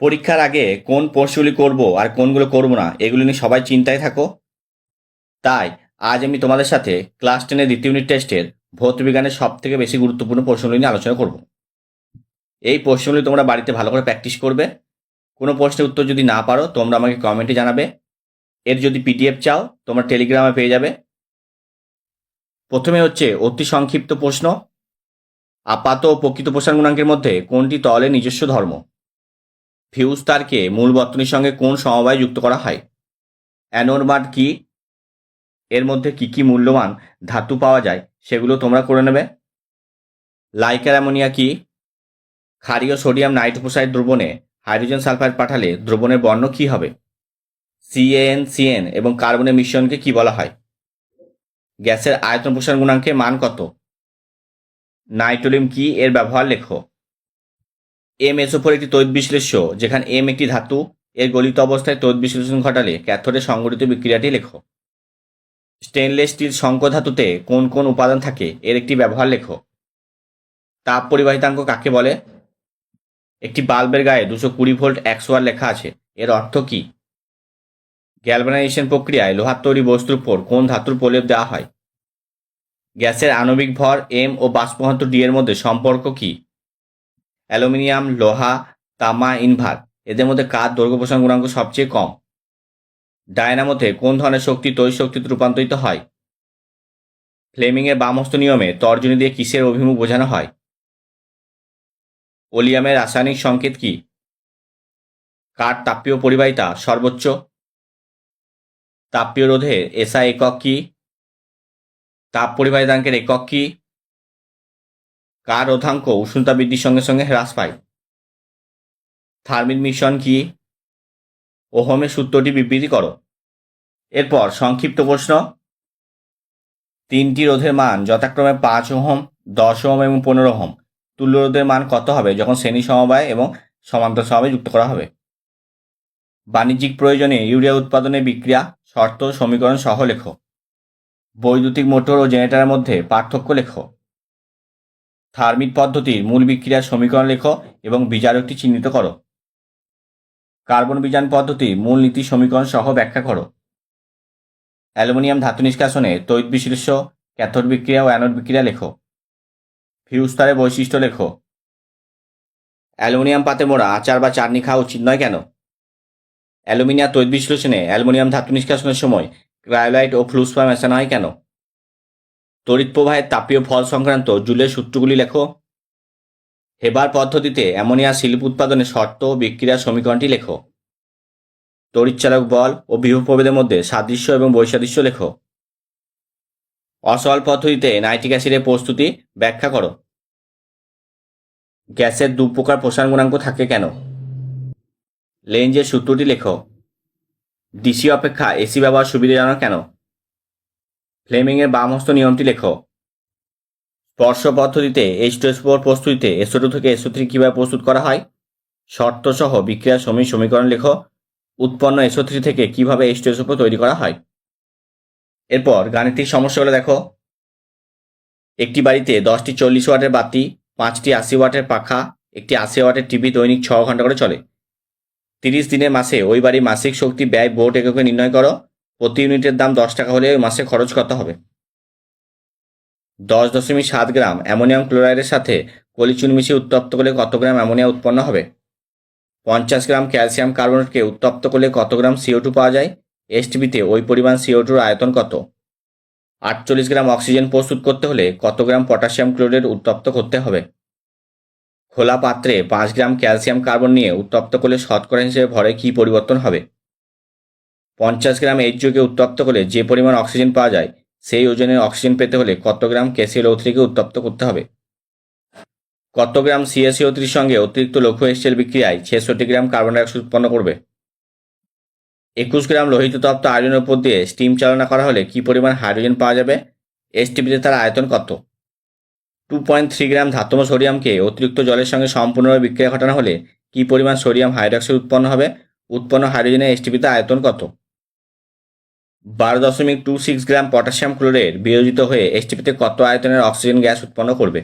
পরীক্ষার আগে কোন প্রশ্নগুলি করব আর কোনগুলো করব না এগুলো নিয়ে সবাই চিন্তায় থাকো। তাই আজ আমি তোমাদের সাথে ক্লাস 10-এর দ্বিতীয় ইউনিট টেস্টের ভৌতবিজ্ঞানের সব থেকে বেশি গুরুত্বপূর্ণ প্রশ্নগুলি নিয়ে আলোচনা করব। এই প্রশ্নগুলি তোমরা বাড়িতে ভালো করে প্র্যাকটিস করবে। কোনো প্রশ্নের উত্তর যদি না পারো তোমরা আমাকে কমেন্টে জানাবে। এর যদি পিডিএফ চাও তোমরা টেলিগ্রামে পেয়ে যাবে। প্রথমে হচ্ছে অতি সংক্ষিপ্ত প্রশ্ন। আপাত ও প্রকৃত প্রসারণ গুণাঙ্কের মধ্যে কোনটি তলের নিজস্ব ধর্ম? ফিউজ তারকে মূল বর্তনীর সঙ্গে কোন সমবায় যুক্ত করা হয়? অ্যানোড মাড কি? এর মধ্যে কি কি মূল্যবান ধাতু পাওয়া যায় সেগুলো তোমরা করে নেবে। লাইকার অ্যামোনিয়া কি? ক্ষারীয় সোডিয়াম নাইট্রোক্সাইড দ্রবণে হাইড্রোজেন সালফাইড পাঠালে দ্রবণের বর্ণ কি হবে? CaN এবং কার্বনের মিশ্রণকে কি বলা হয়? গ্যাসের আয়তন প্রসারণ গুণাঙ্কের মান কত? নাইট্রোলিয়াম কি? এর ব্যবহার লেখো। MsO4 একটি তড়িৎ বিশ্লেষ্য, যেখানে M একটি ধাতু। এর গলিত অবস্থায় তড়িৎ বিশ্লেষণ ঘটালে ক্যাথোডে সংঘটিত বিক্রিয়াটি লেখো। স্টেনলেস স্টিল শঙ্কু ধাতুতে কোন কোন উপাদান থাকে এর একটি ব্যবহার লেখো। তাপ পরিবাহিতাঙ্ক কাকে বলে? একটি বাল্বের গায়ে 220 ভোল্ট 100 ওয়াট লেখা আছে, এর অর্থ কি? গ্যালভানাইজেশন প্রক্রিয়ায় লোহার তৈরি বস্তুর উপর কোন ধাতুর প্রলেপ দেওয়া হয়? গ্যাসের আণবিক ভর M ও বাষ্পঘনত্ব D এর মধ্যে সম্পর্ক কি? অ্যালুমিনিয়াম, লোহা, তামা, ইনভার এদের মধ্যে কার দৈর্ঘ্য প্রসারণ গুণাঙ্ক সবচেয়ে কম? ডায়নামোতে কোন ধরনের শক্তি তড়িৎ শক্তিতে রূপান্তরিত হয়? ফ্লেমিংয়ের বামহস্ত নিয়মে তর্জনী দিয়ে কিসের অভিমুখ বোঝানো হয়? ওলিয়ামের রাসায়নিক সংকেত কি? কার তাপীয় পরিবাহিতা সর্বোচ্চ? তাপীয় রোধের SI একক কি? তাপ পরিবাহিতাঙ্কের একক কি? কার রোধাঙ্ক উষ্ণতা বৃদ্ধির সঙ্গে সঙ্গে হ্রাস পায়? থার্মিল মিশ্রণ কি? ওহমের সূত্রটি বিবৃতি করো। এরপর সংক্ষিপ্ত প্রশ্ন। তিনটি রোধের মান যথাক্রমে 5 ওহম, 10 ওহম এবং 15 ওহম। তুল্য রোধের মান কত হবে যখন শ্রেণী সমবায় এবং সমান্তরাল সমবায় যুক্ত করা হবে? বাণিজ্যিক প্রয়োজনে ইউরিয়া উৎপাদনের বিক্রিয়া, শর্ত, সমীকরণ সহ লেখো। বৈদ্যুতিক মোটর ও জেনারেটরের মধ্যে পার্থক্য লেখো। থার্মিট পদ্ধতির মূল বিক্রিয়ার সমীকরণ লেখো এবং বিজারকটি চিহ্নিত করো। কার্বন বিজান পদ্ধতির মূল নীতি সমীকরণ সহ ব্যাখ্যা করো। অ্যালুমিনিয়াম ধাতু নিষ্কাশনে তড়িৎ বিশ্লেষ্য, ক্যাথোড বিক্রিয়া ও অ্যানোড বিক্রিয়া লেখো। ফিউজ তারের বৈশিষ্ট্য লেখো। অ্যালুমিনিয়াম পাতে মোড়া আচার বা চাটনি খাওয়া উচিত নয় কেন? অ্যালুমিনিয়াম তড়িৎ বিশ্লেষণে অ্যালুমিনিয়াম ধাতু নিষ্কাশনের সময় ক্রায়োলাইট ও ফ্লুসপার মেশানো হয় কেন? তড়িৎ প্রবাহের তাপীয় ফল সংক্রান্ত জুলের সূত্রগুলি লেখো। হেবার পদ্ধতিতে অ্যামোনিয়া শিল্প উৎপাদনের শর্ত ও বিক্রিয়ার সমীকরণটি লেখো। তড়িৎচালক বল ও বিভব প্রভেদের মধ্যে সাদৃশ্য এবং বৈসাদৃশ্য লেখো। অসহল পদ্ধতিতে নাইট্রিক অ্যাসিডের প্রস্তুতি ব্যাখ্যা করো। গ্যাসের দু প্রকার প্রসারণ গুণাঙ্ক থাকে কেন? লেঞ্জের সূত্রটি লেখো। ডিসি অপেক্ষা এসি ব্যবহার সুবিধাজনক কেন? ফ্লেমিংয়ের বামহস্ত নিয়মটি লেখো। স্পর্শ পদ্ধতিতে H2SO4 প্রস্তুতিতে SO2 থেকে SO3 কীভাবে প্রস্তুত করা হয়? শর্ত সহ বিক্রিয়ার সমীকরণ লেখো। উৎপন্ন SO3 থেকে কিভাবে H2SO4 তৈরি করা হয়? এরপর গাণিতিক সমস্যাগুলো দেখো। একটি বাড়িতে 10টি 40 ওয়াটের বাতি, 5টি 80 ওয়াটের পাখা, একটি 80 ওয়াটের টিভি দৈনিক 6 ঘন্টা করে চলে। 30 দিনের মাসে ওই বাড়ির মাসিক শক্তি ব্যয় বোর্ড এককে নির্ণয় করো। প্রতি ইউনিটের দাম 10 টাকা হলে ওই মাসে খরচ কত হবে? 10.7 গ্রাম অ্যামোনিয়াম ক্লোরাইডের সাথে কলিচুন মিশিয়ে উত্তপ্ত করলে কত গ্রাম অ্যামোনিয়া উৎপন্ন হবে? 50 গ্রাম ক্যালসিয়াম কার্বনেটকে উত্তপ্ত করলে কত গ্রাম CO2 পাওয়া যায়? STPতে ওই পরিমাণ CO2-র আয়তন কত? 48 গ্রাম অক্সিজেন প্রস্তুত করতে হলে কত গ্রাম পটাশিয়াম ক্লোরাইড উত্তপ্ত করতে হবে? খোলা পাত্রে 5 গ্রাম ক্যালসিয়াম কার্বন নিয়ে উত্তপ্ত করলে শতকরা হিসেবে ভরে কী পরিবর্তন হবে? 50 গ্রাম H2কে উত্তপ্ত করলে যে পরিমাণ অক্সিজেন পাওয়া যায় সেই ওজনের অক্সিজেন পেতে হলে কত গ্রাম KClO3কে উত্তপ্ত করতে হবে? কত গ্রাম CaCO3 সঙ্গে অতিরিক্ত লৌহ HCl বিক্রিয়ায় 66 গ্রাম কার্বন ডাইঅক্সাইড উৎপন্ন করবে? 21 গ্রাম লোহিত তপ্ত আয়রনের উপর দিয়ে স্টিম চালনা করা হলে কী পরিমাণ হাইড্রোজেন পাওয়া যাবে? STPতে তার আয়তন কত? 2.3 গ্রাম ধাতব সোডিয়ামকে অতিরিক্ত জলের সঙ্গে সম্পূর্ণভাবে বিক্রিয়া ঘটানো হলে কী পরিমাণ সোডিয়াম হাইড্রক্সাইড উৎপন্ন হবে? উৎপন্ন হাইড্রোজেনের STPতে আয়তন কত? 12.26 গ্রাম পটাশিয়াম ক্লোরাইড বিয়োজিত হয়ে STPতে কত আয়তনের অক্সিজেন গ্যাস উৎপন্ন করবে?